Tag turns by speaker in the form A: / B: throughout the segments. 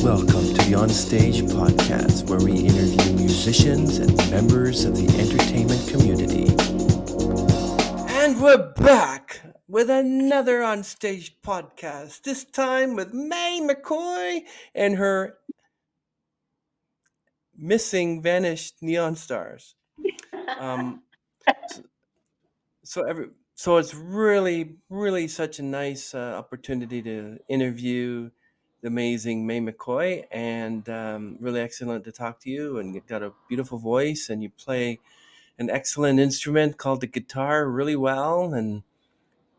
A: Welcome to the On Stage podcast, where we interview musicians and members of the entertainment community. And we're back with another On Stage podcast, this time with Mae McCoy and her missing, vanished neon stars. Um, so it's really such a nice opportunity to interview the amazing Mae McCoy, and really excellent to talk to you. And you've got a beautiful voice, and you play an excellent instrument called the guitar really well, and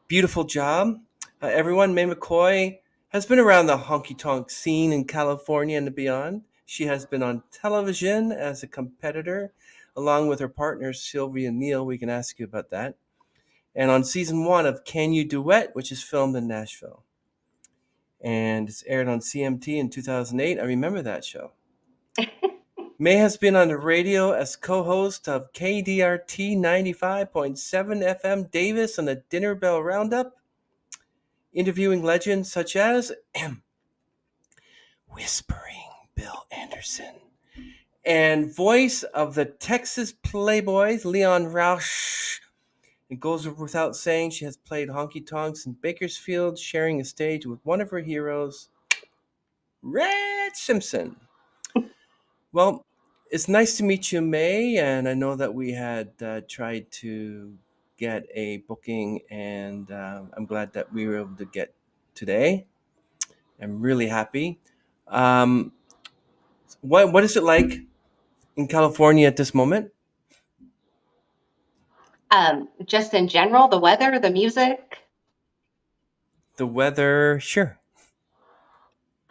A: beautiful job. Everyone, Mae McCoy has been around the honky tonk scene in California and beyond. She has been on television as a competitor, along with her partner Sylvia Neal. We can ask you about that. And on season 1 of Can You Duet, which is filmed in Nashville. And it's aired on CMT in 2008. I remember that show. Mae has been on the radio as co-host of KDRT 95.7 FM Davis on the Dinner Bell Roundup, interviewing legends such as Whispering Bill Anderson and voice of the Texas Playboys, Leon Rausch. It goes without saying she has played honky tonks in Bakersfield, sharing a stage with one of her heroes, Red Simpson. Well, it's nice to meet you, Mae, and I know that we had tried to get a booking, and I'm glad that we were able to get today. I'm really happy. Um, what is it like in California at this moment?
B: Just in general, the weather, the music.
A: The weather, sure.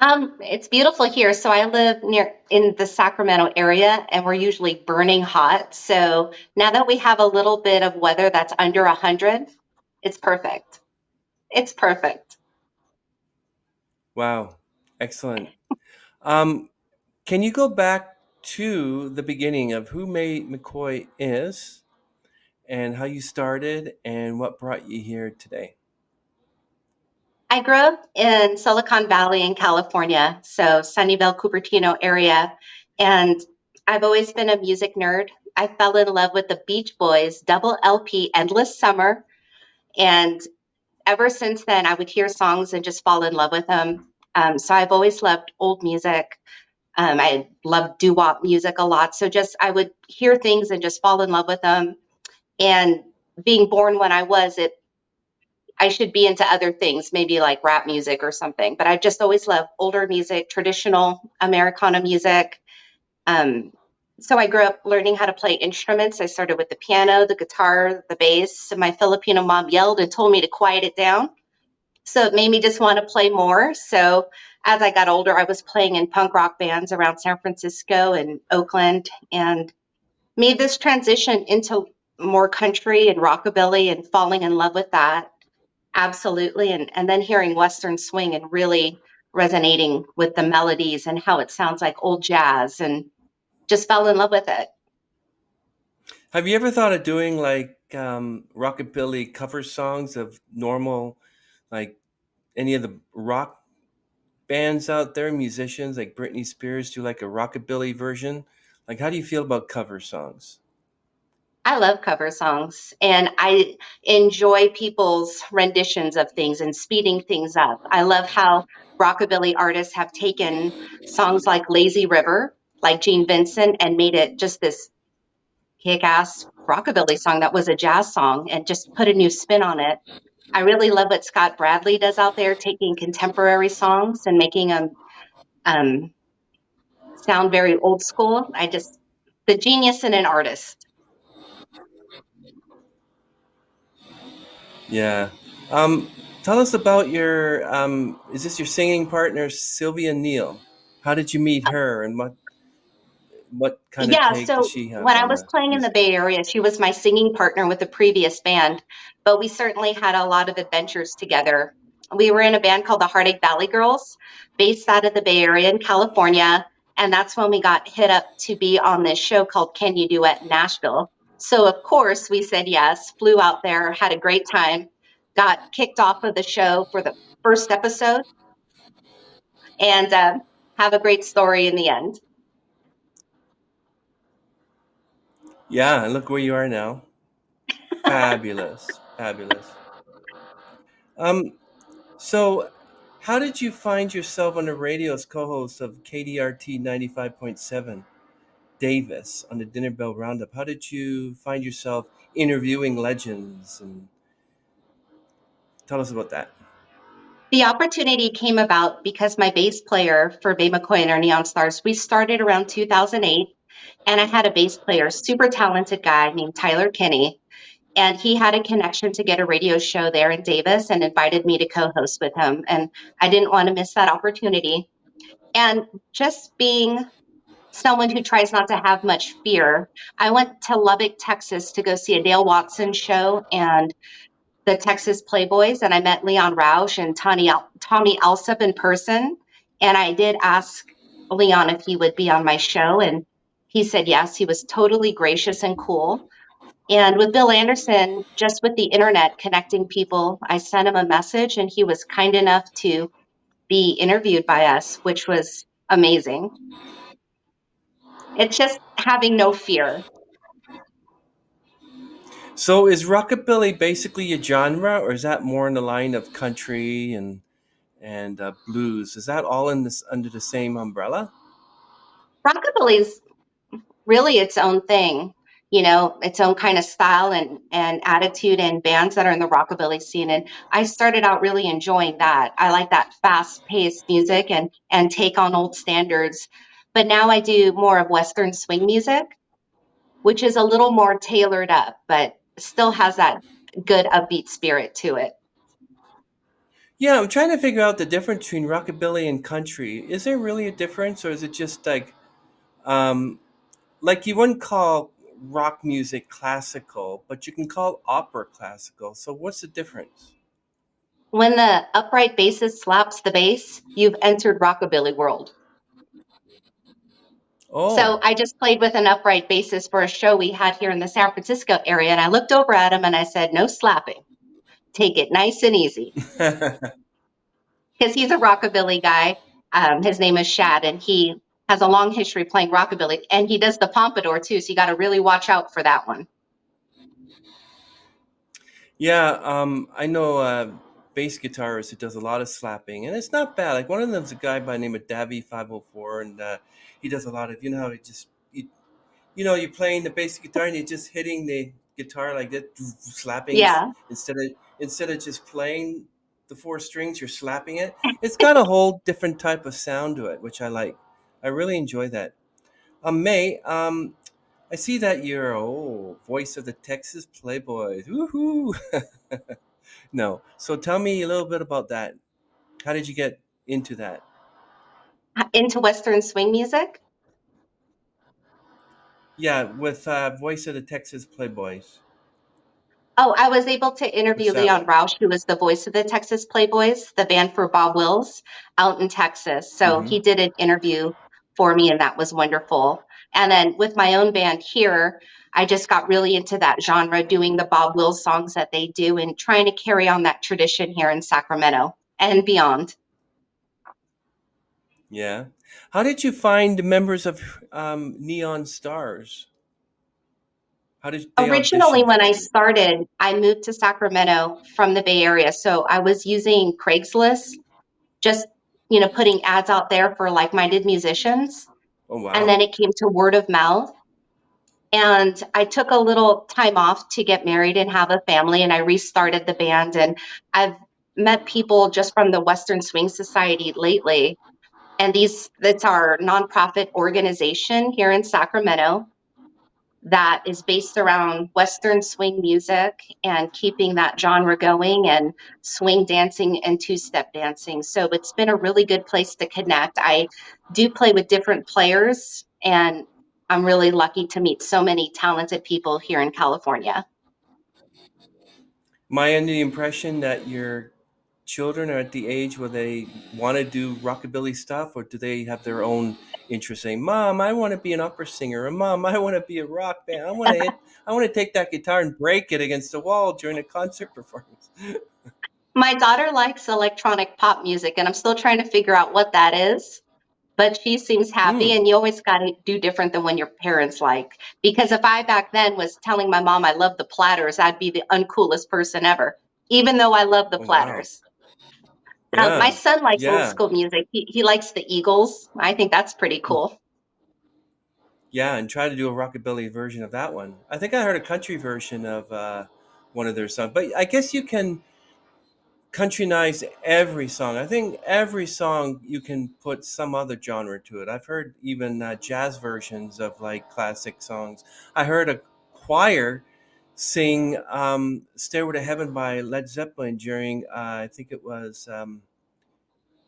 B: It's beautiful here. So I live near in the Sacramento area, and we're usually burning hot. So now that we have a little bit of weather that's under 100, it's perfect. It's perfect.
A: Wow, excellent. Um, can you go back to the beginning of who Mae McCoy is and how you started and what brought you here today?
B: I grew up in Silicon Valley in California, so Sunnyvale, Cupertino area, and I've always been a music nerd. I fell in love with the Beach Boys double LP Endless Summer, and ever since then, I would hear songs and just fall in love with them. So I've always loved old music. I love doo-wop music a lot. So just I would hear things and just fall in love with them. And being born when I was, I should be into other things, maybe like rap music or something. But I just always loved older music, traditional Americana music. Um, so I grew up learning how to play instruments. I started with the piano, the guitar, the bass. My Filipino mom yelled and told me to quiet it down. So it made me just want to play more. So as I got older, I was playing in punk rock bands around San Francisco and Oakland, and made this transition into more country and rockabilly and falling in love with that. Absolutely. And then hearing Western swing and really resonating with the melodies and how it sounds like old jazz, and just fell in love with it.
A: Have you ever thought of doing like rockabilly cover songs of normal, like any of the rock bands out there, musicians like Britney Spears do like a rockabilly version? Like, how do you feel about cover songs?
B: I love cover songs, and I enjoy people's renditions of things and speeding things up. I love how rockabilly artists have taken songs like Lazy River, like Gene Vincent, and made it just this kick-ass rockabilly song that was a jazz song and just put a new spin on it. I really love what Scott Bradley does out there, taking contemporary songs and making them um, sound very old school. The genius in an artist.
A: Yeah. Um, Tell us about your, is this your singing partner, Sylvia Neal? How did you meet her, and what kind of
B: Yeah,
A: take does
B: so
A: she have
B: when I
A: on
B: was
A: the
B: playing in the
A: music?
B: Bay Area, she was my singing partner with the previous band, but we certainly had a lot of adventures together. We were in a band called the Heartache Valley Girls, based out of the Bay Area in California, and that's when we got hit up to be on this show called Can You Duet in Nashville. So of course we said yes, flew out there, had a great time, got kicked off of the show for the first episode, and have a great story in the end.
A: Yeah, and look where you are now. Fabulous, fabulous. Um, so how did you find yourself on the radio as co-host of KDRT 95.7 Davis on the Dinner Bell Roundup? How did you find yourself interviewing legends? And tell us about that.
B: The opportunity came about because my bass player for Mae McCoy and our Neon Stars, we started around 2008, and I had a bass player, super talented guy named Tyler Kinney, and he had a connection to get a radio show there in Davis and invited me to co-host with him, and I didn't want to miss that opportunity. And just being someone who tries not to have much fear, I went to Lubbock, Texas to go see a Dale Watson show and the Texas Playboys, and I met Leon Rausch and Tommy Alsop in person. And I did ask Leon if he would be on my show, and he said yes. He was totally gracious and cool. And with Bill Anderson, just with the internet connecting people, I sent him a message, and he was kind enough to be interviewed by us, which was amazing. It's just having no fear.
A: So is rockabilly basically a genre, or is that more in the line of country and blues? Is that all in this under the same umbrella?
B: Rockabilly's really its own thing, its own kind of style and attitude and bands that are in the rockabilly scene. And I started out really enjoying that. I like that fast paced music and take on old standards. But now I do more of Western swing music, which is a little more tailored up, but still has that good upbeat spirit to it.
A: Yeah, I'm trying to figure out the difference between rockabilly and country. Is there really a difference, or is it just um, like you wouldn't call rock music classical, but you can call opera classical. So what's the difference?
B: When the upright bassist slaps the bass, you've entered rockabilly world. So
A: Oh,
B: I just played with an upright bassist for a show we had here in the San Francisco area, and I looked over at him and I said, "No slapping. Take it nice and easy." Because he's a rockabilly guy. His name is Shad, and he has a long history playing rockabilly, and he does the pompadour too. So you got to really watch out for that one.
A: yeah. I know bass guitarist who does a lot of slapping, and it's not bad. Like one of them's a guy by the name of Davy 504, and he does a lot of how he just you're playing the bass guitar and you're just hitting the guitar like that, slapping
B: Yeah.
A: instead of just playing the four strings, you're slapping it. It's got a whole different type of sound to it, which I like. I really enjoy that. May, I see that you're voice of the Texas Playboys. Woohoo! No, so tell me a little bit about that. How did you get into that?
B: Into Western swing music.
A: Yeah, with voice of the Texas Playboys.
B: Oh, I was able to
A: What's
B: interview
A: that?
B: Leon Rausch, who was the voice of the Texas Playboys, the band for Bob Wills out in Texas. So
A: Mm-hmm.
B: he did an interview for me, and that was wonderful. And then with my own band here, I just got really into that genre, doing the Bob Wills songs that they do and trying to carry on that tradition here in Sacramento and beyond.
A: Yeah. How did you find the members of Neon Stars? How did they
B: Originally,
A: audition
B: when
A: for
B: I
A: you?
B: started, I moved to Sacramento from the Bay Area. So I was using Craigslist, just putting ads out there for like-minded musicians.
A: Oh,
B: And
A: wow.
B: then it came to word of mouth. And I took a little time off to get married and have a family, and I restarted the band. And I've met people just from the Western Swing Society lately. And that's our nonprofit organization here in Sacramento that is based around Western swing music and keeping that genre going and swing dancing and two-step dancing. So it's been a really good place to connect. I do play with different players, and I'm really lucky to meet so many talented people here in California.
A: Am I under the impression that your children are at the age where they want to do rockabilly stuff, or do they have their own interest? Saying, "Mom, I want to be an opera singer," or "Mom, I want to be a rock band. I want to take that guitar and break it against the wall during a concert performance."
B: My daughter likes electronic pop music, and I'm still trying to figure out what that is. but she seems happy,
A: Hmm.
B: and you always got to do different than when your parents like. Because if I back then was telling my mom I love the Platters, I'd be the uncoolest person ever, even though I love the
A: Oh, wow.
B: Platters. My
A: Yeah.
B: son likes old
A: Yeah.
B: school music. He likes the Eagles. I think that's pretty cool.
A: Yeah. And try to do a rockabilly version of that one. I think I heard a country version of one of their songs, but I guess you can countrynize every song. I think every song you can put some other genre to it. I've heard even jazz versions of like classic songs. I heard a choir sing "Stairway to Heaven" by Led Zeppelin during I think it was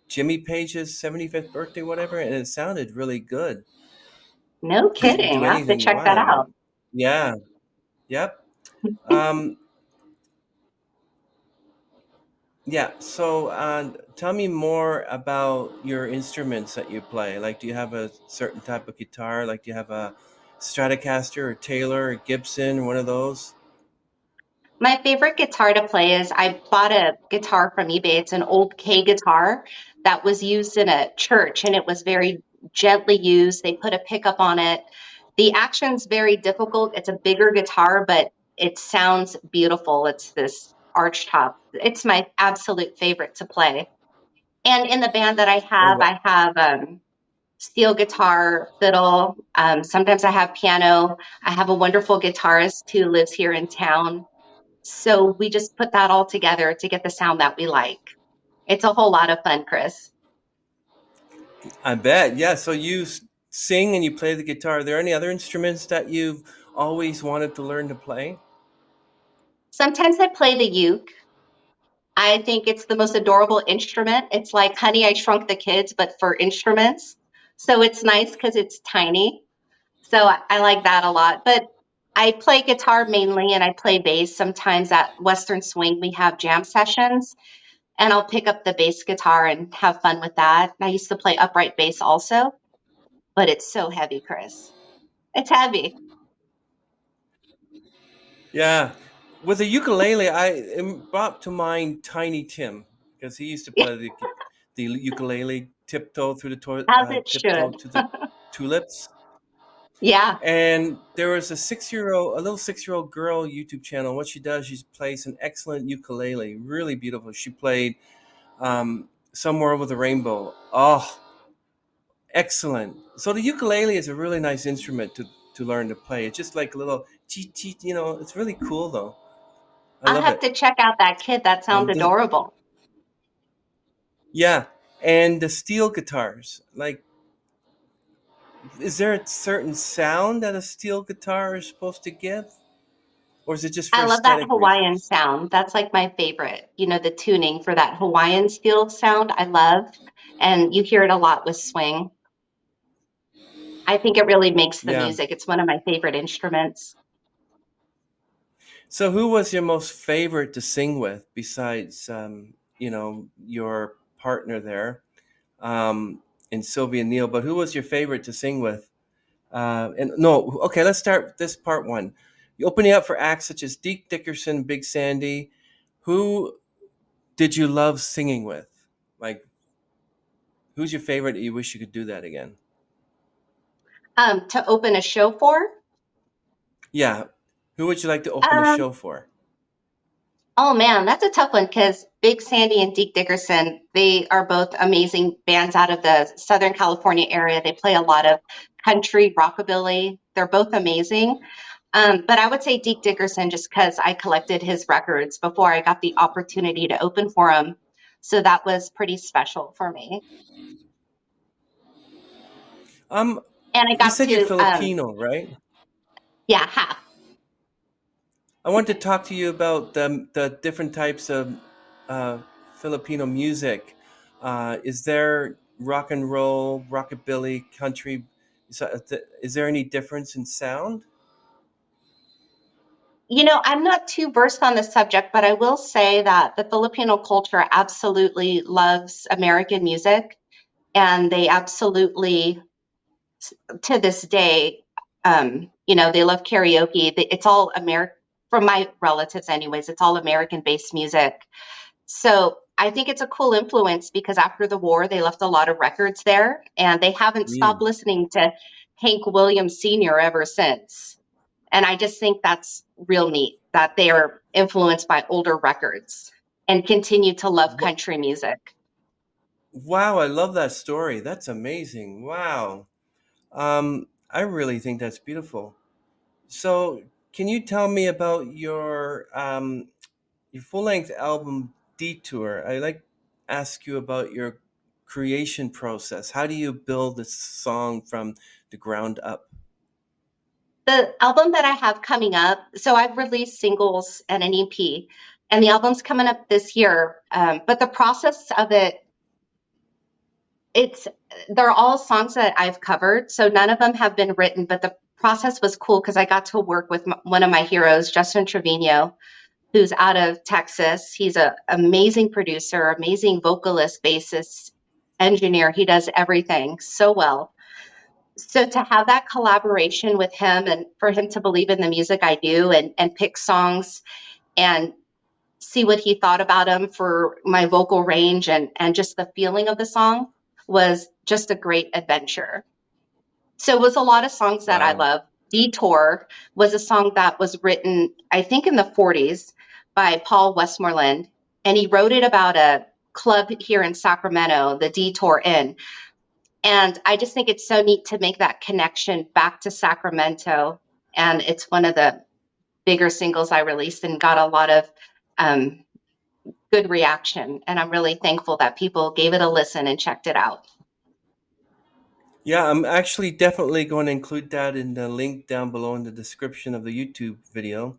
A: Jimmy Page's 75th birthday, whatever, and it sounded really good.
B: No
A: You can
B: kidding.
A: do
B: I'll have to
A: anything you
B: check
A: want
B: that
A: on it.
B: out.
A: Yeah. Yep. Um, Yeah. So, tell me more about your instruments that you play. Like, do you have a certain type of guitar? Like, do you have a Stratocaster or Taylor or Gibson, one of those?
B: My favorite guitar to play is I bought a guitar from eBay. It's an old K guitar that was used in a church and it was very gently used. They put a pickup on it. The action's very difficult. It's a bigger guitar, but it sounds beautiful. It's this arch top. It's my absolute favorite to play. And in the band that
A: Oh, what?
B: I have steel guitar, fiddle. Sometimes I have piano. I have a wonderful guitarist who lives here in town, so we just put that all together to get the sound that we like. It's a whole lot of fun, Chris.
A: I bet. Yeah. So you sing and you play the guitar. Are there any other instruments that you've always wanted to learn to play?
B: Sometimes I play the uke. I think it's the most adorable instrument. It's like Honey, I Shrunk the Kids, but for instruments. So it's nice because it's tiny. So I like that a lot. But I play guitar mainly and I play bass. Sometimes at Western Swing, we have jam sessions and I'll pick up the bass guitar and have fun with that. I used to play upright bass also, but it's so heavy, Chris. It's heavy.
A: Yeah. With the ukulele, it brought to mind Tiny Tim because he used to play the ukulele, tiptoe through the
B: As it
A: tiptoe
B: should.
A: to the tulips.
B: Yeah.
A: And there was a little 6-year-old girl YouTube channel. What she does, she plays an excellent ukulele, really beautiful. She played "Somewhere Over the Rainbow." Oh, excellent! So the ukulele is a really nice instrument to learn to play. It's just like a little cheat cheat. It's really cool though. I
B: I'll
A: love
B: have
A: it.
B: to check out that kid. That sounds
A: Um, the,
B: adorable.
A: yeah, and the steel guitars. Like, is there a certain sound that a steel guitar is supposed to give, or is it just for
B: I love that
A: aesthetic
B: Hawaiian
A: reasons?
B: sound. That's like my favorite. The tuning for that Hawaiian steel sound, I love. And you hear it a lot with swing. I think it really makes the
A: Yeah.
B: music. It's one of my favorite instruments.
A: So, who was your most favorite to sing with besides, your partner there, and Sylvia Neal? But who was your favorite to sing with? And no, okay, let's start with this part one. You opening up for acts such as Deke Dickerson, Big Sandy. Who did you love singing with? Like, who's your favorite that you wish you could do that again?
B: To open a show for,
A: Yeah. Who would you like to open a
B: um,
A: show for?
B: oh man, that's a tough one because Big Sandy and Deke Dickerson, they are both amazing bands out of the Southern California area. They play a lot of country, rockabilly. They're both amazing. But I would say Deke Dickerson just because I collected his records before I got the opportunity to open for him. So that was pretty special for me.
A: Um,
B: And I
A: you
B: got
A: said you're
B: to,
A: Filipino, right?
B: yeah, half.
A: I want to talk to you about the different types of uh, Filipino music. Is there rock and roll, rockabilly, country? Is there any difference in sound?
B: I'm not too versed on the subject, but I will say that the Filipino culture absolutely loves American music. And they absolutely, to this day, they love karaoke. It's all American, from my relatives, anyways, it's all American based music. So I think it's a cool influence because after the war, they left a lot of records there and they haven't stopped
A: Mm.
B: listening to Hank Williams Sr. ever since. And I just think that's real neat that they are influenced by older records and continue to love
A: Wha-
B: country music.
A: Wow, I love that story. That's amazing. Wow. I really think that's beautiful. So, can you tell me about your full length album Detour? I like ask you about your creation process. How do you build a song from the ground up?
B: The album that I have coming up, so I've released singles and an EP, and the album's coming up this year. But the process of it, it's they're all songs that I've covered, so none of them have been written. But the process was cool because I got to work with one of my heroes, Justin Trevino, who's out of Texas. He's an amazing producer, amazing vocalist, bassist, engineer. He does everything so well. So to have that collaboration with him and for him to believe in the music I do and pick songs and see what he thought about them for my vocal range and just the feeling of the song was just a great adventure. So it was a lot of songs that I
A: Wow.
B: love. Detour was a song that was written, I think, in the 40s by Paul Westmoreland. And he wrote it about a club here in Sacramento, the Detour Inn. And I just think it's so neat to make that connection back to Sacramento. And it's one of the bigger singles I released and got a lot of um, good reaction. And I'm really thankful that people gave it a listen and checked it out.
A: Yeah, I'm actually definitely going to include that in the link down below in the description of the YouTube video.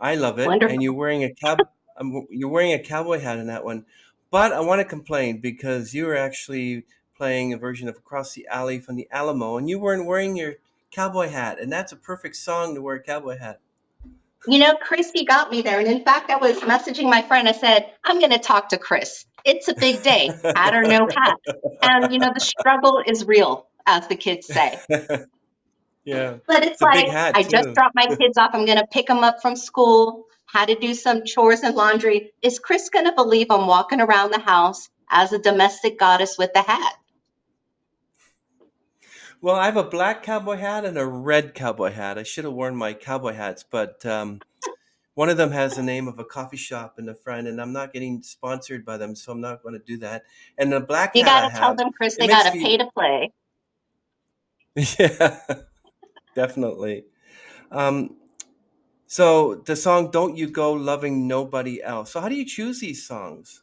A: I love it, and
B: Wonderful.
A: you're wearing a cowboy hat in that one. But I want to complain because you were actually playing a version of Across the Alley from the Alamo, and you weren't wearing your cowboy hat, and that's a perfect song to wear a cowboy hat.
B: You know, Christy got me there. And in fact, I was messaging my friend. I said, I'm going to talk to Chris. It's a big day. Hat or no hat. And, you know, the struggle is real, as the kids say.
A: Yeah,
B: But it's
A: it's a big
B: like,
A: hat
B: I just
A: too.
B: dropped my kids off. I'm going to pick them up from school, had to do some chores and laundry. Is Chris going to believe I'm walking around the house as a domestic goddess with the hat?
A: Well, I have a black cowboy hat and a red cowboy hat. I should have worn my cowboy hats, but one of them has the name of a coffee shop in the front, and I'm not getting sponsored by them, so I'm not going to do that. And the black
B: You
A: hat
B: got
A: I
B: to tell
A: have,
B: them, Chris,
A: it
B: they got
A: makes
B: to
A: me,
B: pay to play.
A: yeah, definitely. Um, so the song "Don't You Go Loving Nobody Else." So how do you choose these songs?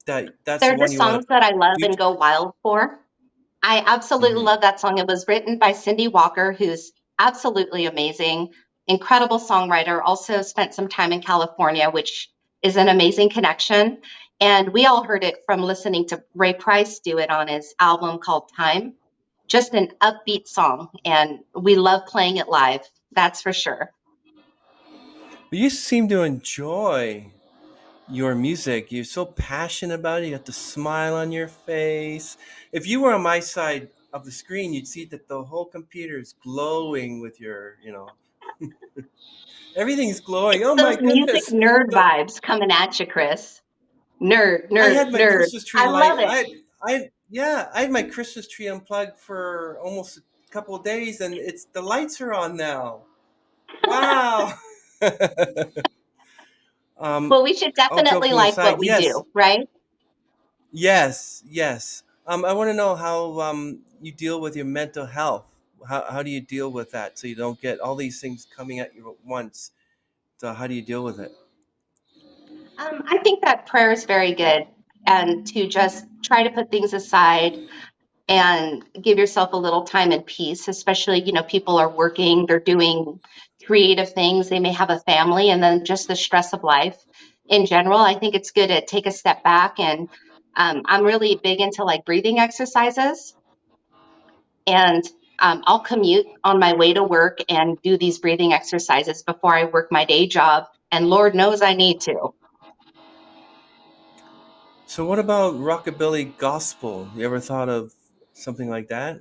A: That's the
B: They're the
A: one you want
B: songs
A: to
B: that I love and
A: feature.
B: go wild for. I absolutely
A: Hmm.
B: love that song. It was written by Cindy Walker, who's absolutely amazing, incredible songwriter, also spent some time in California, which is an amazing connection. And we all heard it from listening to Ray Price do it on his album called Time. Just an upbeat song, and we love playing it live, that's for sure.
A: You seem to enjoy your music. You're so passionate about it. You got the smile on your face. If you were on my side of the screen, you'd see that the whole computer is glowing with everything's glowing. Oh my
B: Those music
A: goodness.
B: nerd
A: The,
B: vibes coming at you, Chris. Nerd,
A: I
B: nerd,
A: had my
B: nerd.
A: Christmas tree
B: I
A: light.
B: love it.
A: I had my Christmas tree unplugged for almost a couple of days, and it's the lights are on now. Wow. um,
B: Well, we should
A: all
B: definitely
A: joking
B: like
A: aside,
B: what we
A: yes,
B: do, right?
A: yes, yes. I want to know how you deal with your mental health. How do you deal with that so you don't get all these things coming at you at once? So how do you deal with it?
B: I think that prayer is very good and to just try to put things aside and give yourself a little time and peace, especially, you know, people are working, they're doing creative things, they may have a family, and then just the stress of life in general. I think it's good to take a step back. And I'm really big into like breathing exercises. And I'll commute on my way to work and do these breathing exercises before I work my day job. And Lord knows I need to.
A: So what about rockabilly gospel? You ever thought of something like that?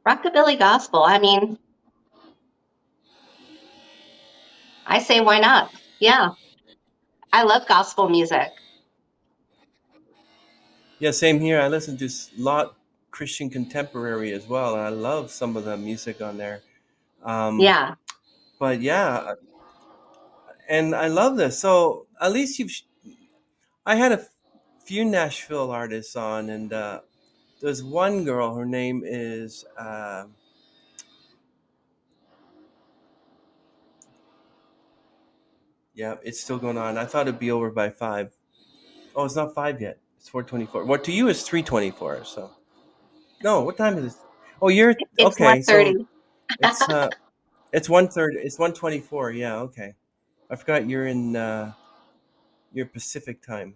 B: Rockabilly gospel. I mean, I say why not? Yeah, I love gospel music.
A: Yeah, same here. I listen to a lot Christian contemporary as well, and I love some of the music on there. Um,
B: Yeah.
A: but yeah, and I love this. So at least I had a few Nashville artists on, and there's one girl. Her name is yeah. It's still going on. I thought it'd be over by 5. Oh, it's not 5 yet. It's 4:24. What to you is 3:24. So no, what time is it? Oh, you're
B: It's
A: okay. So
B: 1:30.
A: it's uh it's 1:30. It's 1:24. Yeah, okay. I forgot you're in your Pacific time.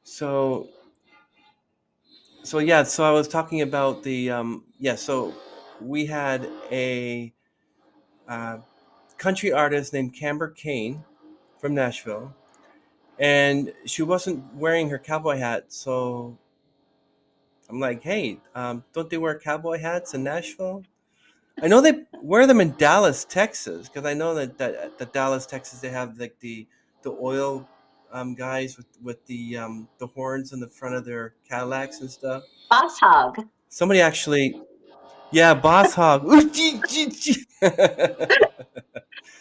A: So yeah, so I was talking about the yeah, so we had a uh, country artist named Camber Kane from Nashville, and she wasn't wearing her cowboy hat. So I'm like, hey, don't they wear cowboy hats in Nashville? I know they wear them in Dallas, Texas, because I know that Dallas, Texas, they have like the oil guys with the horns in the front of their Cadillacs and stuff.
B: Boss hog.
A: Somebody actually, yeah, Boss Hog.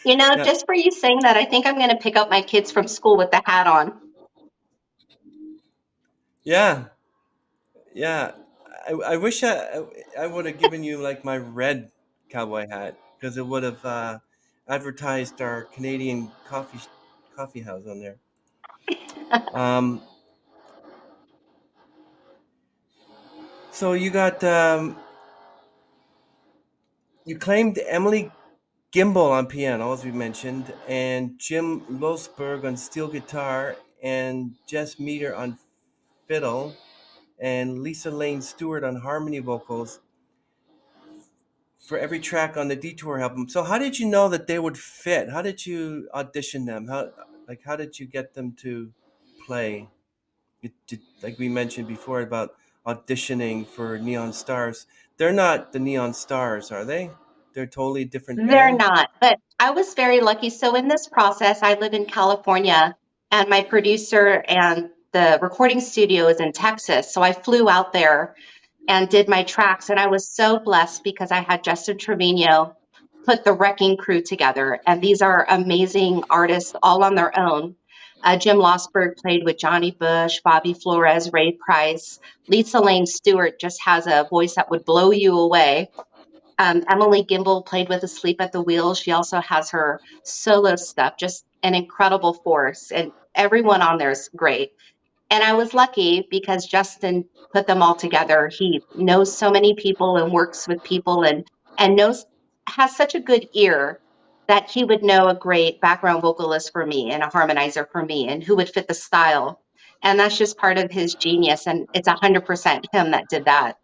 A: Yeah,
B: Just for you saying that, I think I'm going to pick up my kids from school with the hat on.
A: yeah, yeah. I wish I would have given you like my red cowboy hat because it would have advertised our Canadian coffee house on there. Um, so you claimed Emily Gimbal on piano, as we mentioned, and Jim Losberg on steel guitar, and Jess Meter on fiddle, and Lisa Lane Stewart on harmony vocals for every track on the Detour album. So how did you know that they would fit? How did you audition them? How did you get them to play? Like we mentioned before about auditioning for Neon Stars. They're not the Neon Stars, are they? They're a totally different
B: They're
A: band.
B: not, but I was very lucky. So in this process, I live in California and my producer and the recording studio is in Texas. So I flew out there and did my tracks. And I was so blessed because I had Justin Trevino put the Wrecking Crew together. And these are amazing artists all on their own. Jim Losberg played with Johnny Bush, Bobby Flores, Ray Price. Lisa Lane Stewart just has a voice that would blow you away. Emily Gimbel played with Asleep at the Wheel. She also has her solo stuff, just an incredible force. And everyone on there is great. And I was lucky because Justin put them all together. He knows so many people and works with people and knows has such a good ear that he would know a great background vocalist for me and a harmonizer for me and who would fit the style. And that's just part of his genius. And it's 100% him that did that.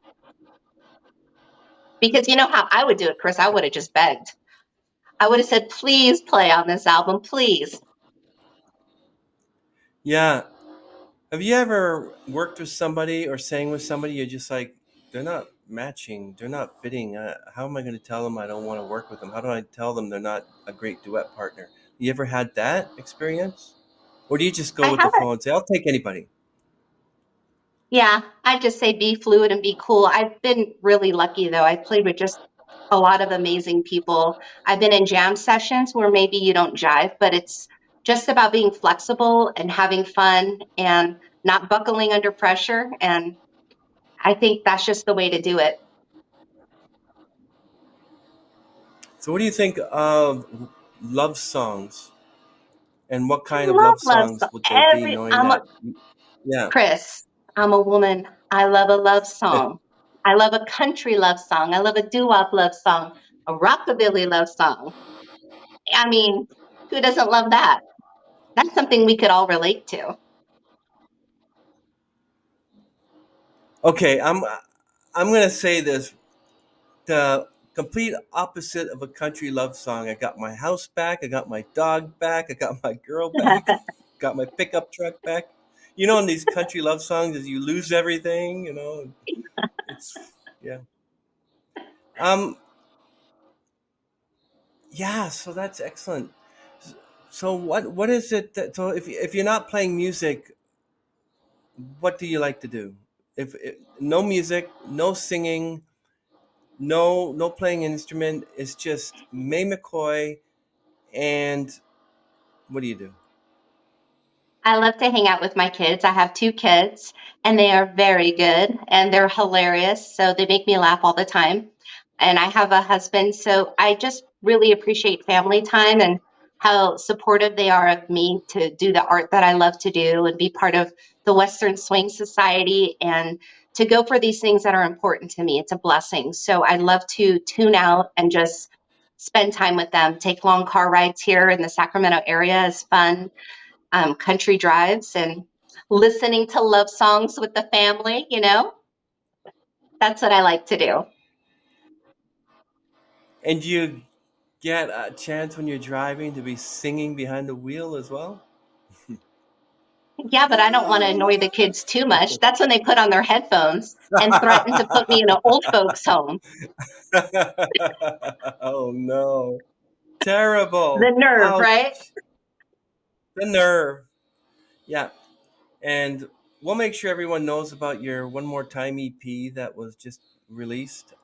B: Because you know how I would do it, Chris? I would have just begged. I would have said, please play on this album, please.
A: Yeah. Have you ever worked with somebody or sang with somebody you're just like, they're not matching, they're not fitting. How am I going to tell them I don't want to work with them? How do I tell them they're not a great duet partner? You ever had that experience? Or do you just go
B: I
A: with the
B: haven't.
A: flow and say, I'll take anybody?
B: Yeah, I just say be fluid and be cool. I've been really lucky though. I've played with just a lot of amazing people. I've been in jam sessions where maybe you don't jive, but it's just about being flexible and having fun and not buckling under pressure. And I think that's just the way to do it.
A: So, what do you think of love songs? And what
B: I
A: kind of
B: love
A: love
B: love
A: songs
B: songs.
A: would they be, knowing
B: I'm a
A: that? Yeah.
B: Chris. I'm a woman. I love a love song. I love a country love song. I love a doo-wop love song, a rockabilly love song. I mean, who doesn't love that? That's something we could all relate to.
A: Okay, I'm gonna say this: the complete opposite of a country love song. I got my house back. I got my dog back. I got my girl back. Got my pickup truck back. You know, in these country love songs, is you lose everything. You know, it's yeah. Um, yeah. So that's excellent. So what is it that, so if you're not playing music, what do you like to do? If no music, no singing, no playing an instrument, it's just Mae McCoy, and what do you do?
B: I love to hang out with my kids. I have two kids, and they are very good and they're hilarious. So they make me laugh all the time. And I have a husband. So I just really appreciate family time and how supportive they are of me to do the art that I love to do and be part of the Western Swing Society and to go for these things that are important to me. It's a blessing. So I love to tune out and just spend time with them. Take long car rides here in the Sacramento area is fun, country drives and listening to love songs with the family, that's what I like to do.
A: And you get a chance when you're driving to be singing behind the wheel as well?
B: Yeah, but I don't want to annoy the kids too much. That's when they put on their headphones and threaten to put me in an old folks home.
A: Oh no. Terrible.
B: The nerve, right?
A: Ouch. The nerve. Yeah. And we'll make sure everyone knows about your One More Time EP that was just released.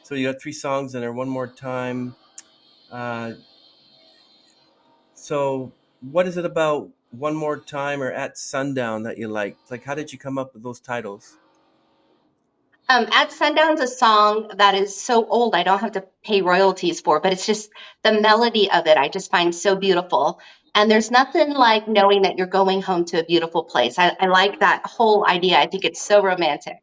A: So you got three songs in there, One More Time. Uh, so what is it about One More Time or At Sundown that you like? Like, how did you come up with those titles?
B: At Sundown's a song that is so old I don't have to pay royalties for, but it's just the melody of it I just find so beautiful. And there's nothing like knowing that you're going home to a beautiful place. I like that whole idea. I think it's so romantic.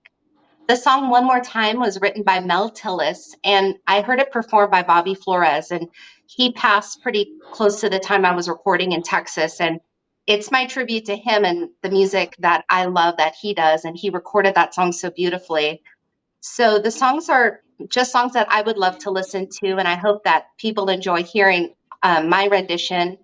B: The song One More Time was written by Mel Tillis, and I heard it performed by Bobby Flores, and he passed pretty close to the time I was recording in Texas. And it's my tribute to him and the music that I love that he does. And he recorded that song so beautifully. So the songs are just songs that I would love to listen to, and I hope that people enjoy hearing my rendition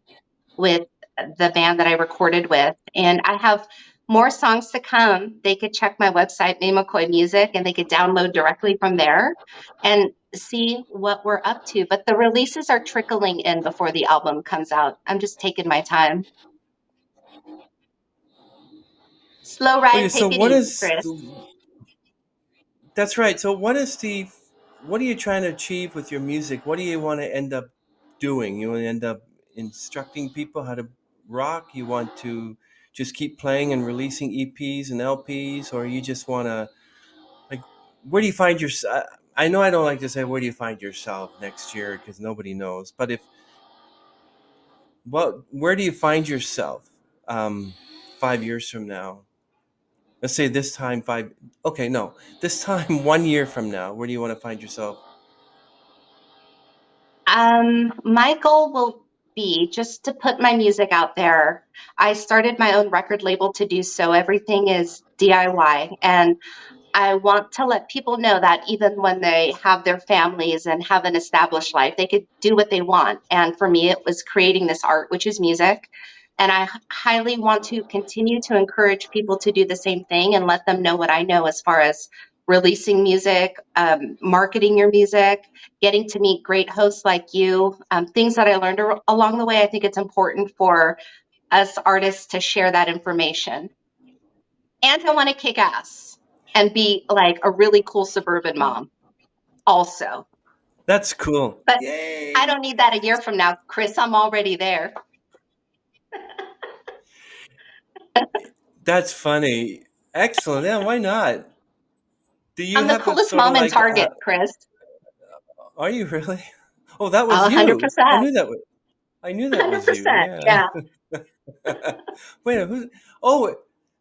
B: with the band that I recorded with. And I have more songs to come. They could check my website, Mae McCoy Music, and they could download directly from there and see what we're up to. But the releases are trickling in before the album comes out. I'm just taking my time. Slow
A: Okay,
B: ride,
A: so
B: take it
A: what
B: easy,
A: is
B: Chris.
A: that's right. So what are you trying to achieve with your music? What do you want to end up doing? You want to end up instructing people how to rock? You want to just keep playing and releasing EPs and LPs, or you just want to like where do you find your I know I don't like to say where do you find yourself next year because nobody knows, but if what where do you find yourself 5 years from now? Let's say this time five. Okay, no, this time 1 year from now. Where do you want to find yourself?
B: My goal will be just to put my music out there. I started my own record label to do so. Everything is DIY. And I want to let people know that even when they have their families and have an established life, they could do what they want. And for me, it was creating this art, which is music. And I highly want to continue to encourage people to do the same thing and let them know what I know as far as releasing music, marketing your music, getting to meet great hosts like you, things that I learned along the way. I think it's important for us artists to share that information. And I want to kick ass and be like a really cool suburban mom also.
A: That's cool.
B: But I
A: Yay!
B: don't need that a year from now, Chris. I'm already there.
A: That's funny. Excellent. Yeah, why not? Do you
B: I'm the
A: have a
B: coolest
A: sort of
B: mom in
A: like?
B: Target, Chris.
A: Are you really? Oh, that was you.
B: 100%.
A: I knew that was. I knew that was you.
B: 100%.
A: Yeah.
B: Yeah.
A: Wait a minute. Who's? Oh,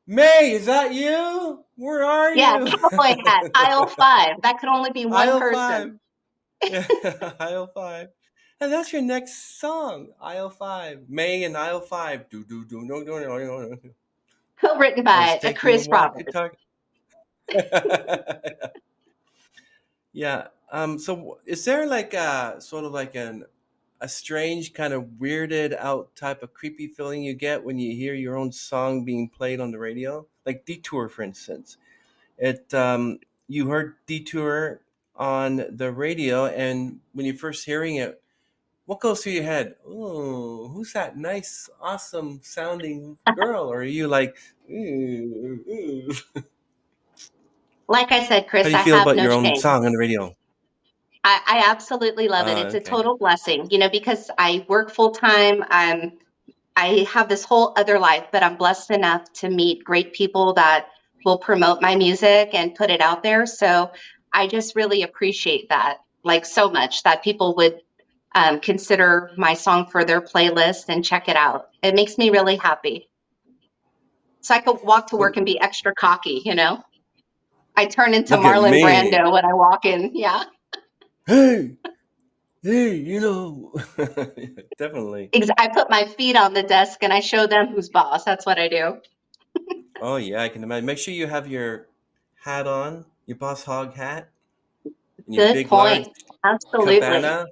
A: May. Is that you? Where are
B: Yeah.
A: you?
B: Cowboy hat, aisle 5. That could only be one
A: Aisle
B: person.
A: five. Yeah, aisle five. And that's your next song, aisle five. May and aisle five. Do do do no no no no no.
B: Written
A: I was
B: by
A: taking a
B: Chris
A: walk and
B: Roberts.
A: talk. Yeah. So is there like a sort of like a strange kind of weirded out type of creepy feeling you get when you hear your own song being played on the radio? Like Detour, for instance. It you heard Detour on the radio, and when you're first hearing it, what goes through your head? Oh, who's that nice, awesome sounding girl? Or are you like, ooh, ooh.
B: Like I said,
A: How
B: Chris,
A: do you
B: I
A: feel
B: have
A: about
B: no
A: your own
B: shame.
A: song on the radio?
B: I absolutely love it. It's a
A: Okay.
B: total blessing, because I work full time. I have this whole other life, but I'm blessed enough to meet great people that will promote my music and put it out there. So I just really appreciate that, like so much that people would consider my song for their playlist and check it out. It makes me really happy. So I could walk to
A: Well,
B: work and be extra cocky. I turn into
A: look at
B: Marlon
A: me.
B: Brando when I walk in. Yeah.
A: Hey, hey, definitely.
B: I put my feet on the desk and I show them who's boss. That's what I do.
A: Oh yeah, I can imagine. Make sure you have your hat on, your boss hog hat, and your
B: Good
A: big large
B: point. Absolutely.
A: cabana.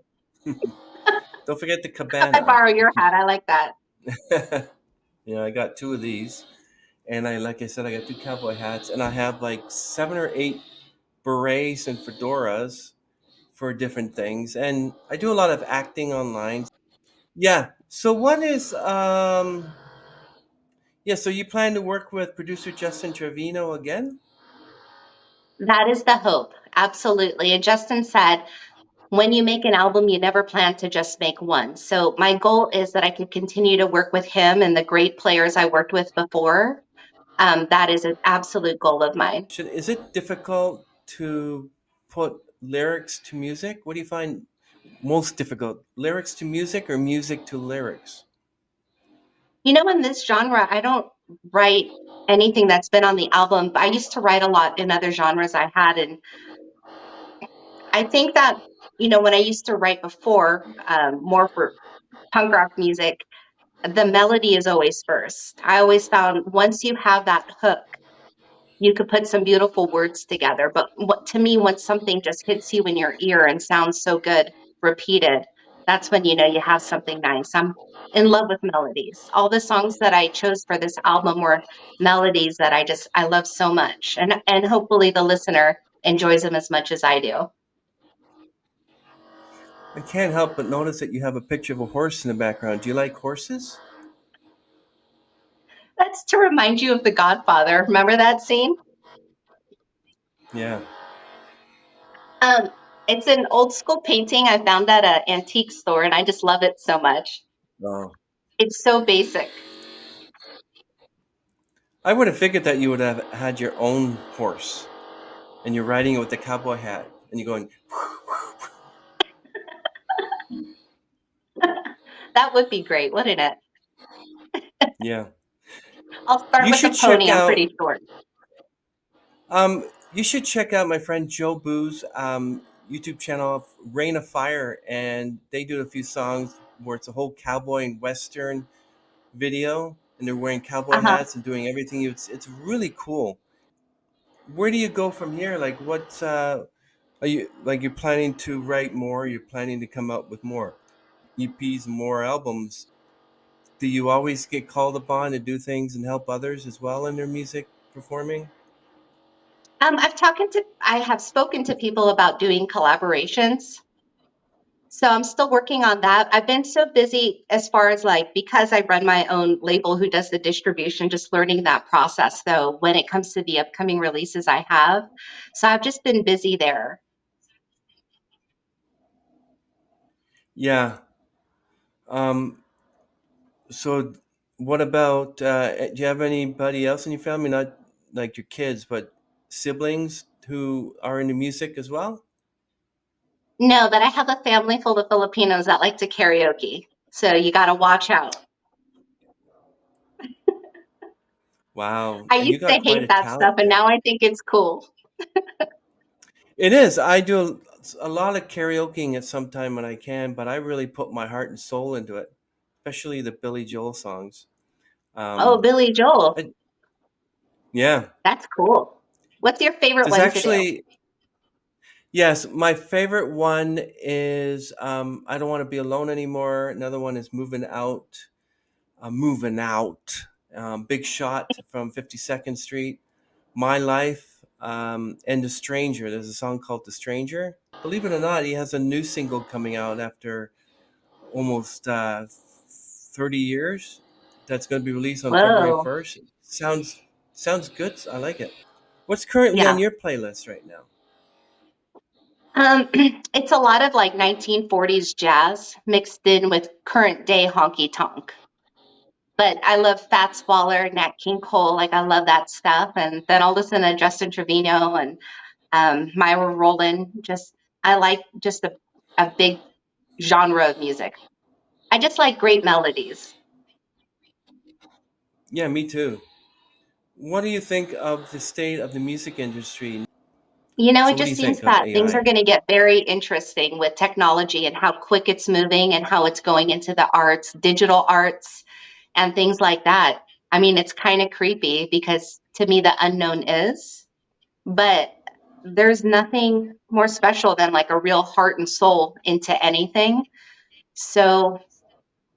A: Don't forget the
B: I
A: cabana.
B: borrow your hat. I like that.
A: I got two of these, and like I said, I got two cowboy hats, and I have like 7 or 8 berets and fedoras for different things, and I do a lot of acting online. Yeah. So what is yeah, so you plan to work with producer Justin Trevino again?
B: That is the hope. Absolutely. And Justin said, when you make an album, you never plan to just make one. So my goal is that I can continue to work with him and the great players I worked with before. That is an absolute goal of mine.
A: Is it difficult to put lyrics to music? What do you find most difficult? Lyrics to music or music to lyrics?
B: In this genre, I don't write anything that's been on the album. I used to write a lot in other genres I had. And I think that, when I used to write before, more for punk rock music, the melody is always first. I always found once you have that hook, you could put some beautiful words together. But to me, when something just hits you in your ear and sounds so good, repeated, that's when you know you have something nice. I'm in love with melodies. All the songs that I chose for this album were melodies that I love so much, and hopefully the listener enjoys them as much as I do.
A: I can't help but notice that you have a picture of a horse in the background. Do you like horses?
B: That's to remind you of The Godfather. Remember that scene?
A: Yeah.
B: Um, it's an old school painting I found at an antique store, and I just love it so much.
A: Oh.
B: It's so basic.
A: I would have figured that you would have had your own horse and you're riding it with the cowboy hat and you're going,
B: That would be great, wouldn't it?
A: yeah.
B: I'll start
A: You
B: with a
A: should check
B: pony. I'm
A: out
B: pretty short.
A: you should check out my friend Joe Boo's YouTube channel, Rain of Fire, and they do a few songs where it's a whole cowboy and western video, and they're wearing cowboy
B: Uh-huh.
A: hats and doing everything. It's really cool. Where do you go from here? Like, what are you like? You're planning to write more? You're planning to come out with more EPs, more albums? Do you always get called upon to do things and help others as well in their music performing?
B: I have spoken to people about doing collaborations. So I'm still working on that. I've been so busy as far as like, because I run my own label who does the distribution, just learning that process though, when it comes to the upcoming releases I have. So I've just been busy there.
A: Yeah. Um, so, what about? Do you have anybody else in your family, not like your kids, but siblings who are into music as well?
B: No, but I have a family full of Filipinos that like to karaoke. So you got to watch out.
A: Wow,
B: I
A: and you
B: used to
A: got quite
B: hate
A: a
B: that stuff,
A: talent
B: and
A: there.
B: now I think it's cool.
A: It is. I do a lot of karaokeing at some time when I can, but I really put my heart and soul into it, especially the Billy Joel songs.
B: Oh,
A: Um,
B: Billy Joel.
A: I, yeah,
B: That's cool. What's your favorite
A: there's
B: one to do?
A: actually yes. My favorite one is "I Don't Want to Be Alone Anymore." Another one is "Moving Out." Moving Out. Big Shot from 52nd Street. My Life, and The Stranger. There's a song called The Stranger. Believe it or not, he has a new single coming out after almost 30 years. That's going to be released on February
B: Whoa.
A: 1st. Sounds good. I like it. What's currently on
B: Yeah.
A: your playlist right now?
B: It's a lot of like 1940s jazz mixed in with current day honky tonk. But I love Fats Waller, Nat King Cole. Like I love that stuff. And then I'll listen to Justin Trevino and Myra Rowland. Just I like just a big genre of music. I just like great melodies.
A: Yeah, me too. What do you think of the state of the music industry?
B: You know,
A: So,
B: it
A: what do
B: just
A: you
B: seems
A: think of
B: that things are
A: AI?
B: going to get very interesting with technology and how quick it's moving and how it's going into the arts, digital arts, and things like that. I mean, it's kind of creepy because to me, the unknown is, but there's nothing more special than like a real heart and soul into anything. So,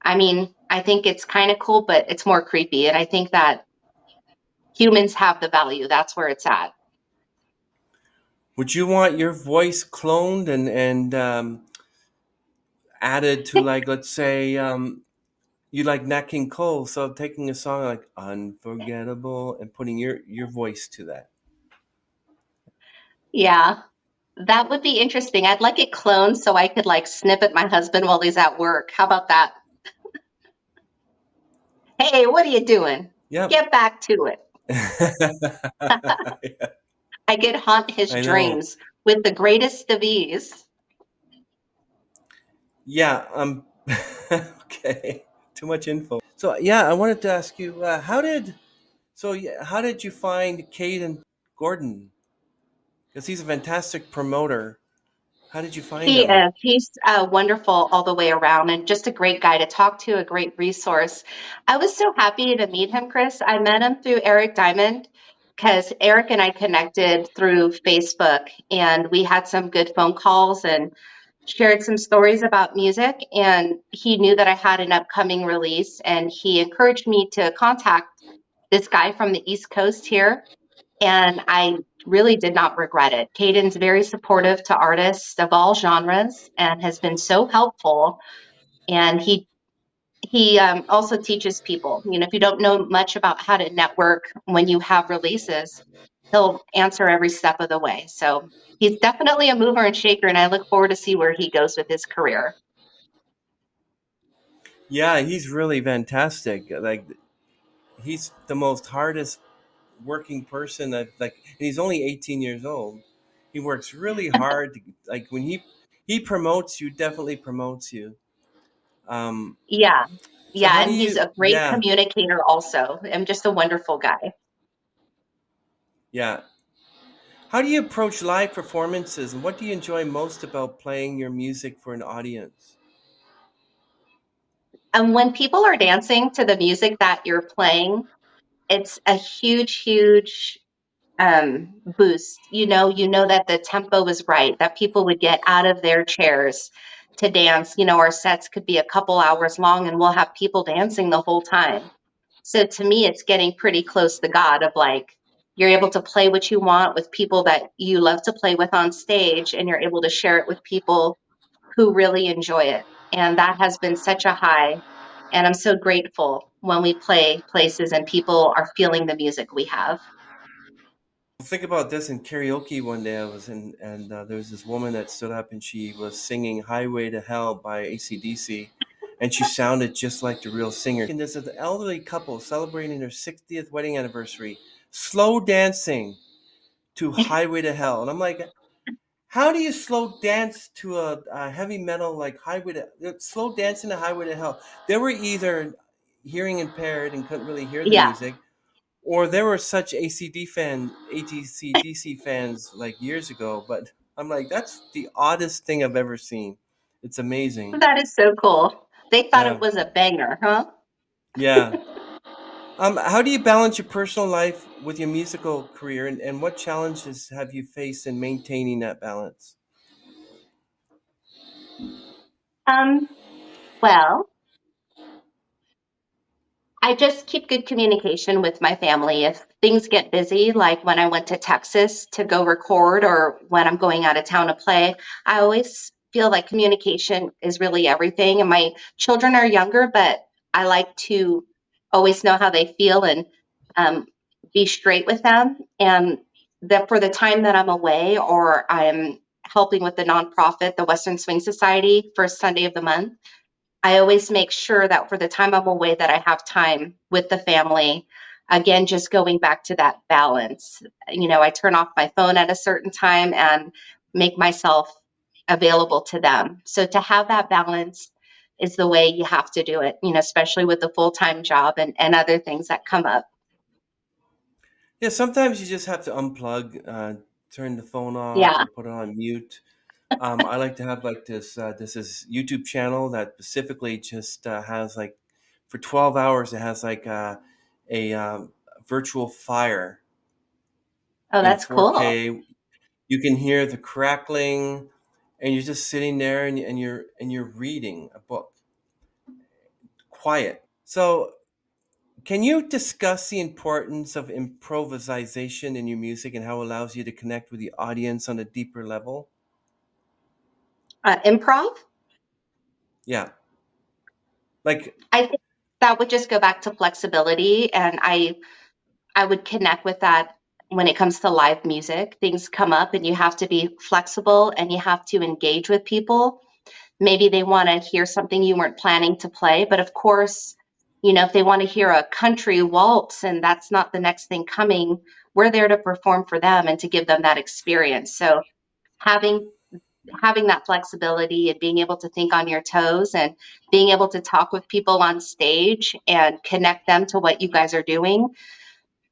B: I mean, I think it's kind of cool, but it's more creepy. And I think that humans have the value. That's where it's at.
A: Would you want your voice cloned and added to, like, let's say, you like Nat King Cole, so taking a song like "Unforgettable" and putting your voice to that?
B: Yeah, that would be interesting. I'd like it cloned so I could like snip at my husband while he's at work. How about that? Hey, what are you doing?
A: Yep.
B: Get back to it. I could haunt his
A: I know.
B: dreams with the greatest of ease.
A: Yeah. Okay. Too much info. So yeah, I wanted to ask you, how did you find Caden Gordon? Because he's a fantastic promoter. How did you find
B: He
A: him?
B: is. He's wonderful all the way around and just a great guy to talk to, a great resource. I was so happy to meet him, Chris. I met him through Eric Diamond because Eric and I connected through Facebook and we had some good phone calls and shared some stories about music. And he knew that I had an upcoming release and he encouraged me to contact this guy from the East Coast here, and I really did not regret it. Caden's very supportive to artists of all genres and has been so helpful. And he also teaches people. You know, if you don't know much about how to network when you have releases, he'll answer every step of the way. So he's definitely a mover and shaker, and I look forward to see where he goes with his career.
A: Yeah, he's really fantastic. Like, he's the most hardest working person and he's only 18 years old. He works really hard to, like, when he promotes you, definitely promotes you. Um,
B: Yeah.
A: so
B: Yeah,
A: how do
B: and he's
A: you?
B: a great
A: Yeah,
B: communicator also. I'm just a wonderful guy.
A: yeah. How do you approach live performances, and what do you enjoy most about playing your music for an audience?
B: And when people are dancing to the music that you're playing, it's a huge, huge boost. You know that the tempo is right, that people would get out of their chairs to dance. You know, our sets could be a couple hours long and we'll have people dancing the whole time. So to me, it's getting pretty close to God of like, you're able to play what you want with people that you love to play with on stage, and you're able to share it with people who really enjoy it. And that has been such a high. And I'm so grateful when we play places and people are feeling the music we have.
A: Think about this in karaoke one day. I was in, and there was this woman that stood up and she was singing "Highway to Hell" by AC/DC, and she sounded just like the real singer. And there's an elderly couple celebrating their 60th wedding anniversary, slow dancing to "Highway to Hell," and I'm like, how do you slow dance to a heavy metal like "Highway to" slow dancing to "Highway to Hell"? They were either hearing impaired and couldn't really hear the
B: Yeah,
A: music, or there were such ATC/DC fans like years ago. But I'm like, that's the oddest thing I've ever seen. It's amazing.
B: that is so cool. They thought it
A: Yeah,
B: was a banger, huh?
A: yeah. How do you balance your personal life with your musical career, and what challenges have you faced in maintaining that balance?
B: Um, well, I just keep good communication with my family. If things get busy, like when I went to Texas to go record or when I'm going out of town to play, I always feel like communication is really everything. And my children are younger, but I like to always know how they feel and um, be straight with them. And that for the time that I'm away or I'm helping with the nonprofit, the Western Swing Society, first Sunday of the month, I always make sure that for the time I'm away that I have time with the family. Again, just going back to that balance. I turn off my phone at a certain time and make myself available to them. So to have that balance is the way you have to do it, especially with a full-time job and other things that come up.
A: Yeah, sometimes you just have to unplug, turn the phone off,
B: Yeah.
A: or put it on mute. I like to have like this is YouTube channel that specifically just has like for 12 hours it has like a virtual fire
B: Oh,
A: in
B: that's cool.
A: 4K. You can hear the crackling, and you're just sitting there and you're reading a book, quiet. So, can you discuss the importance of improvisation in your music and how it allows you to connect with the audience on a deeper level?
B: Improv,
A: Yeah, like
B: I think that would just go back to flexibility. And I would connect with that when it comes to live music. Things come up and you have to be flexible and you have to engage with people. Maybe they want to hear something you weren't planning to play, but of course, if they want to hear a country waltz and that's not the next thing coming, we're there to perform for them and to give them that experience. So having having that flexibility and being able to think on your toes and being able to talk with people on stage and connect them to what you guys are doing,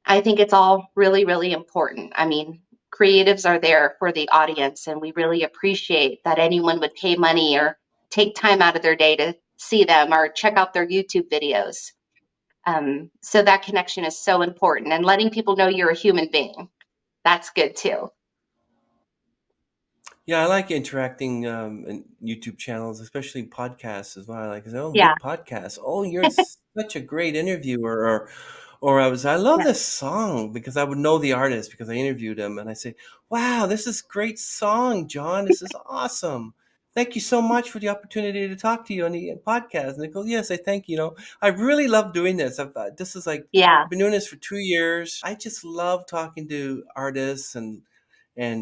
B: I think it's all really, really important. I mean, creatives are there for the audience, and we really appreciate that anyone would pay money or take time out of their day to see them or check out their YouTube videos. So that connection is so important, and letting people know you're a human being. That's good too.
A: yeah, I like interacting in YouTube channels, especially podcasts as well. I like, oh,
B: Yeah,
A: make podcasts. Oh, you're such a great interviewer, or I love
B: yeah,
A: this song because I would know the artist because I interviewed him, and I say, wow, this is great song, John. This is awesome. Thank you so much for the opportunity to talk to you on the podcast. And they go, yes, I thank you. I really love doing this. This is like
B: yeah.
A: I've been doing this for 2 years. I just love talking to artists and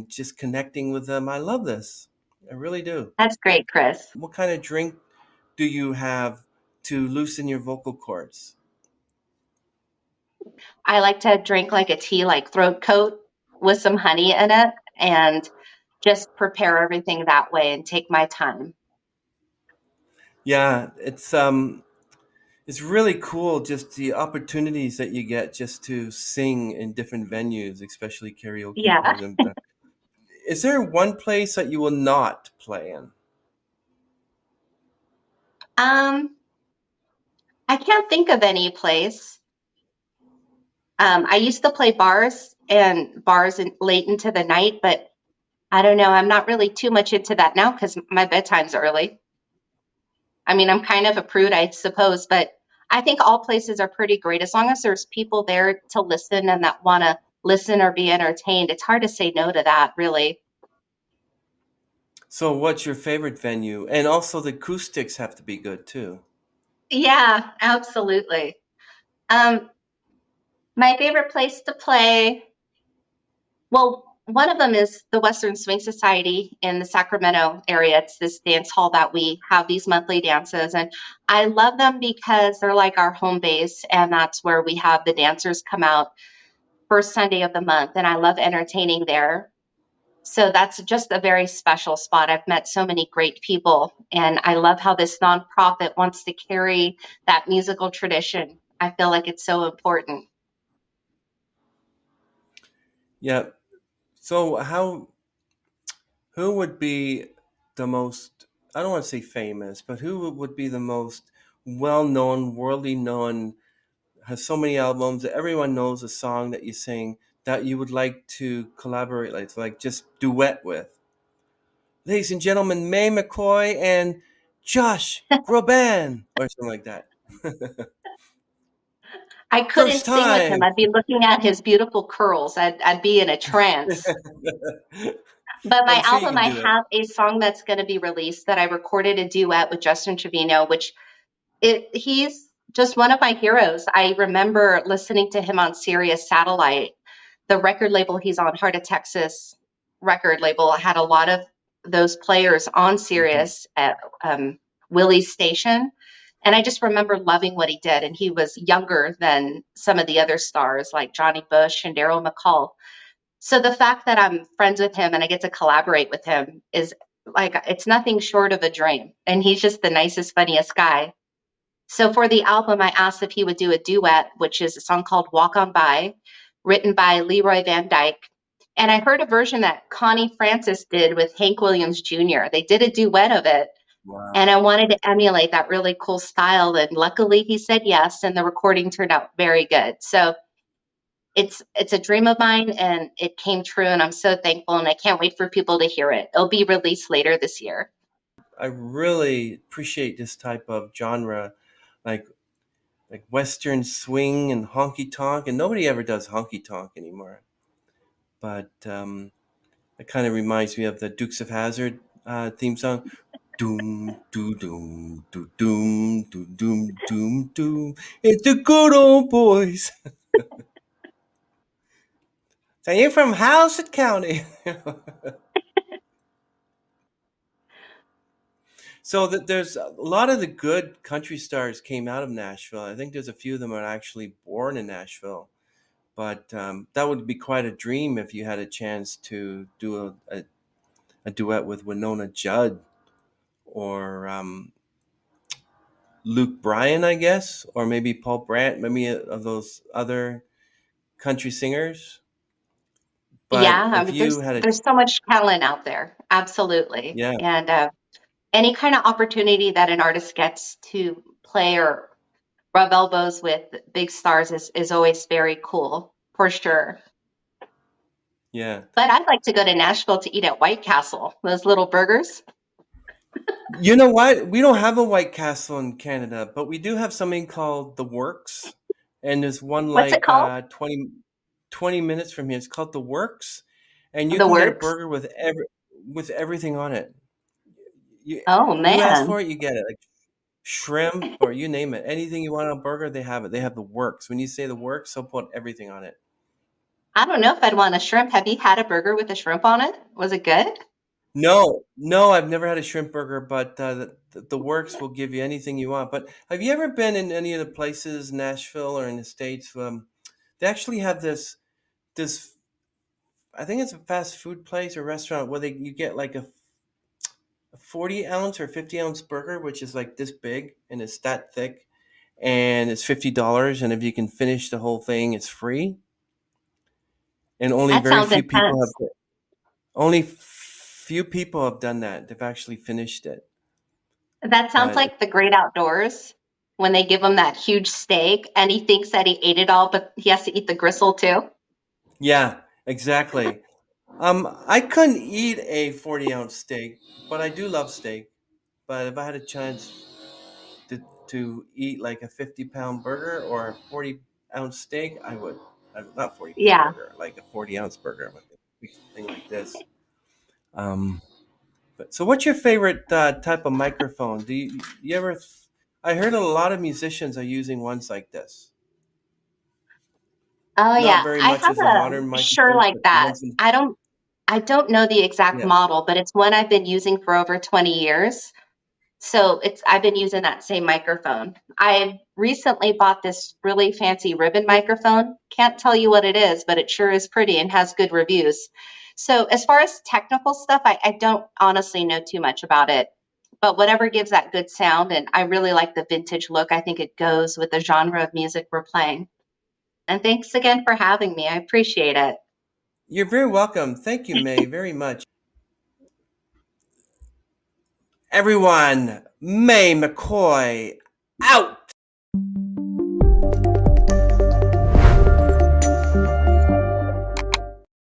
A: just connecting with them. I love this. I really do.
B: That's great, Chris.
A: What kind of drink do you have to loosen your vocal cords?
B: I like to drink like a tea, like throat coat with some honey in it, and just prepare everything that way and take my time.
A: Yeah, it's really cool just the opportunities that you get just to sing in different venues, especially karaoke
B: Yeah.
A: clubs. And is there one place that you will not play in?
B: Um, I can't think of any place. I used to play bars late into the night, but I don't know. I'm not really too much into that now because my bedtime's early. I mean, I'm kind of a prude, I suppose, but I think all places are pretty great as long as there's people there to listen and that want to listen or be entertained. It's hard to say no to that, really.
A: So, what's your favorite venue? And also, the acoustics have to be good too.
B: Yeah, absolutely. Um, my favorite place to play, well, one of them is the Western Swing Society in the Sacramento area. It's this dance hall that we have these monthly dances. And I love them because they're like our home base. And that's where we have the dancers come out first Sunday of the month. And I love entertaining there. So that's just a very special spot. I've met so many great people. And I love how this nonprofit wants to carry that musical tradition. I feel like it's so important.
A: Yeah. So, who would be the most, I don't want to say famous, but who would be the most well known, worldly known, has so many albums that everyone knows a song that you sing that you would like to collaborate, like just duet with? Ladies and gentlemen, Mae McCoy and Josh Groban, or something like that.
B: I
A: First
B: couldn't sing with him.
A: time.
B: I'd be looking at his beautiful curls. I'd be in a trance. But my
A: I'm sure you
B: album,
A: can
B: I
A: do it.
B: have a song that's going to be released that I recorded a duet with Justin Trevino, which he's just one of my heroes. I remember listening to him on Sirius Satellite. The record label he's on, Heart of Texas record label, had a lot of those players on
A: Mhm.
B: Sirius at Willie's station. And I just remember loving what he did. And he was younger than some of the other stars like Johnny Bush and Daryl McCall. So the fact that I'm friends with him and I get to collaborate with him is like, it's nothing short of a dream. And he's just the nicest, funniest guy. So for the album, I asked if he would do a duet, which is a song called Walk On By, written by Leroy Van Dyke. And I heard a version that Connie Francis did with Hank Williams Jr. They did a duet of it.
A: Wow.
B: And I wanted to emulate that really cool style. And luckily he said yes, and the recording turned out very good. So it's a dream of mine and it came true. And I'm so thankful. And I can't wait for people to hear it. It'll be released later this year.
A: I really appreciate this type of genre, like Western swing and honky tonk, and nobody ever does honky tonk anymore. But it kind of reminds me of the Dukes of Hazzard theme song. Doom, doo, doom, doo, doom, doo, doom, doom, doom. It's the good old boys. So you're from Howsett County. So there's a lot of the good country stars came out of Nashville. I think there's a few of them are actually born in Nashville. But that would be quite a dream if you had a chance to do a duet with Winona Judd or Luke Bryan, I guess, or maybe Paul Brandt, maybe of those other country singers.
B: Yeah,
A: But if you
B: there's
A: had a,
B: there's so much talent out there. Absolutely.
A: yeah,
B: And any kind of opportunity that an artist gets to play or rub elbows with big stars is always very cool, for sure.
A: yeah.
B: But I'd like to go to Nashville to eat at White Castle, those little burgers.
A: You know what? We don't have a White Castle in Canada, but we do have something called the Works, and there's one
B: What's it
A: like
B: called?
A: 20 minutes from here. It's called the Works, and you
B: The
A: can get a
B: Works.
A: burger with everything on it. You
B: Oh
A: you ask
B: man,
A: for it, you get it. Like shrimp or you name it. Anything you want on a burger, they have it. They have the Works. When you say the Works, they'll put everything on it.
B: I don't know if I'd want a shrimp. Have you had a burger with a shrimp on it? Was it good?
A: No, no, I've never had a shrimp burger, but the Works will give you anything you want. But have you ever been in any of the places, Nashville or in the States? They actually have this. I think it's a fast food place or restaurant where you get like a 40 ounce or 50 ounce burger, which is like this big and it's that thick, and it's $50. And if you can finish the whole thing, it's free. And
B: That sounds intense.
A: only few people have done that. They've actually finished it.
B: That sounds
A: But
B: like the great outdoors when they give him that huge steak and he thinks that he ate it all, but he has to eat the gristle too.
A: yeah, exactly. I couldn't eat a 40 ounce steak, but I do love steak. But if I had a chance to eat like a 50-pound burger or a 40-ounce steak, I would. Not 40-pound
B: Yeah.
A: burger, like a 40-ounce burger, like a big thing like this. Um, but so, what's your favorite type of microphone? You ever? I heard a lot of musicians are using ones like this.
B: Oh
A: Not
B: yeah.
A: very
B: I
A: much
B: have
A: as the modern
B: a Shure
A: microphones,
B: like
A: but the
B: that.
A: ones in
B: I don't know the exact
A: yeah,
B: model, but it's one I've been using for over 20 years. So it's I've been using that same microphone. I recently bought this really fancy ribbon microphone. Can't tell you what it is, but it sure is pretty and has good reviews. So as far as technical stuff, I don't honestly know too much about it. But whatever gives that good sound, and I really like the vintage look. I think it goes with the genre of music we're playing. And thanks again for having me. I appreciate it.
A: you're very welcome. Thank you, May, very much. Everyone, Mae McCoy out.